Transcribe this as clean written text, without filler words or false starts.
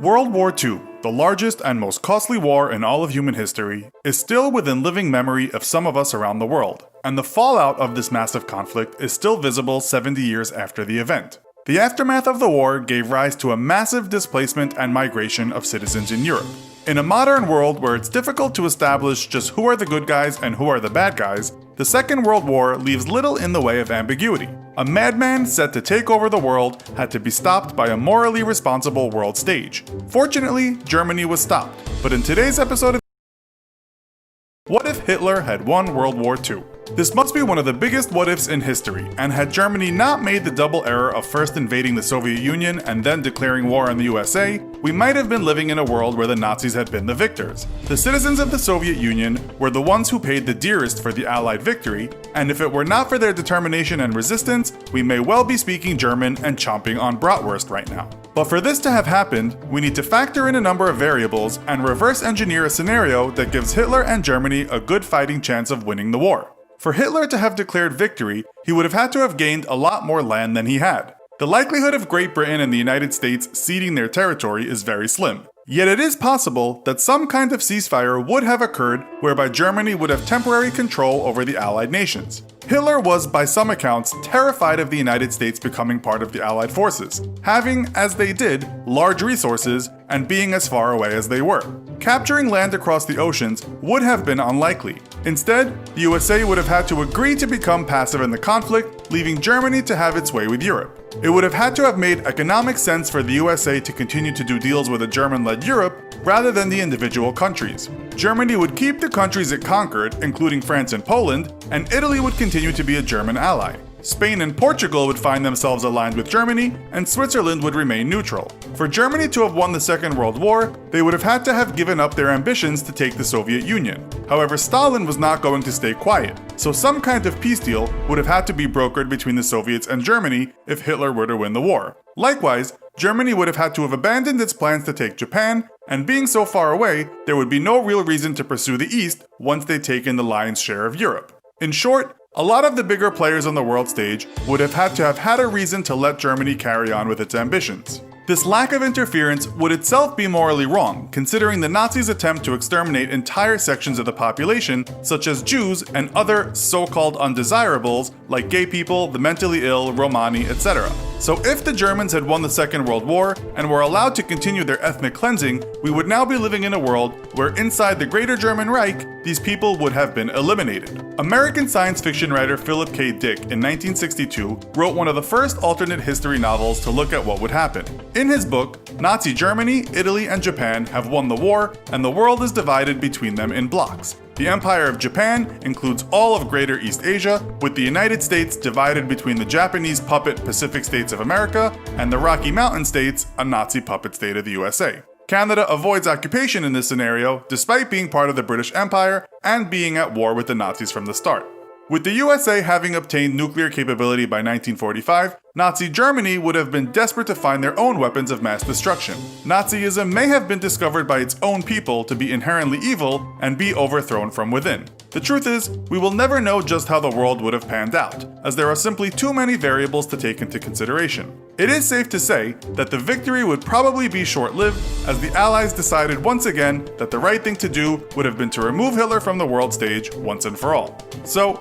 World War II, the largest and most costly war in all of human history, is still within living memory of some of us around the world, and the fallout of this massive conflict is still visible 70 years after the event. The aftermath of the war gave rise to a massive displacement and migration of citizens in Europe. In a modern world where it's difficult to establish just who are the good guys and who are the bad guys, the Second World War leaves little in the way of ambiguity. A madman set to take over the world had to be stopped by a morally responsible world stage. Fortunately, Germany was stopped, but in today's episode of What If Hitler Had Won World War II? This must be one of the biggest what-ifs in history, and had Germany not made the double error of first invading the Soviet Union and then declaring war on the USA, we might have been living in a world where the Nazis had been the victors. The citizens of the Soviet Union were the ones who paid the dearest for the Allied victory, and if it were not for their determination and resistance, we may well be speaking German and chomping on bratwurst right now. But for this to have happened, we need to factor in a number of variables and reverse engineer a scenario that gives Hitler and Germany a good fighting chance of winning the war. For Hitler to have declared victory, he would have had to have gained a lot more land than he had. The likelihood of Great Britain and the United States ceding their territory is very slim. Yet it is possible that some kind of ceasefire would have occurred whereby Germany would have temporary control over the Allied nations. Hitler was, by some accounts, terrified of the United States becoming part of the Allied forces, having, as they did, large resources and being as far away as they were. Capturing land across the oceans would have been unlikely. Instead, the USA would have had to agree to become passive in the conflict, leaving Germany to have its way with Europe. It would have had to have made economic sense for the USA to continue to do deals with a German-led Europe rather than the individual countries. Germany would keep the countries it conquered, including France and Poland, and Italy would continue to be a German ally. Spain and Portugal would find themselves aligned with Germany, and Switzerland would remain neutral. For Germany to have won the Second World War, they would have had to have given up their ambitions to take the Soviet Union. However, Stalin was not going to stay quiet, so some kind of peace deal would have had to be brokered between the Soviets and Germany if Hitler were to win the war. Likewise, Germany would have had to have abandoned its plans to take Japan, and being so far away, there would be no real reason to pursue the East once they'd taken the lion's share of Europe. In short, a lot of the bigger players on the world stage would have had a reason to let Germany carry on with its ambitions. This lack of interference would itself be morally wrong, considering the Nazis' attempt to exterminate entire sections of the population, such as Jews and other so-called undesirables like gay people, the mentally ill, Romani, etc. So if the Germans had won the Second World War and were allowed to continue their ethnic cleansing, we would now be living in a world where inside the Greater German Reich, these people would have been eliminated. American science fiction writer Philip K. Dick in 1962 wrote one of the first alternate history novels to look at what would happen. In his book, Nazi Germany, Italy, and Japan have won the war, and the world is divided between them in blocks. The Empire of Japan includes all of Greater East Asia, with the United States divided between the Japanese puppet Pacific States of America and the Rocky Mountain States, a Nazi puppet state of the USA. Canada avoids occupation in this scenario, despite being part of the British Empire and being at war with the Nazis from the start. With the USA having obtained nuclear capability by 1945, Nazi Germany would have been desperate to find their own weapons of mass destruction. Nazism may have been discovered by its own people to be inherently evil and be overthrown from within. The truth is, we will never know just how the world would have panned out, as there are simply too many variables to take into consideration. It is safe to say that the victory would probably be short-lived, as the Allies decided once again that the right thing to do would have been to remove Hitler from the world stage once and for all. So,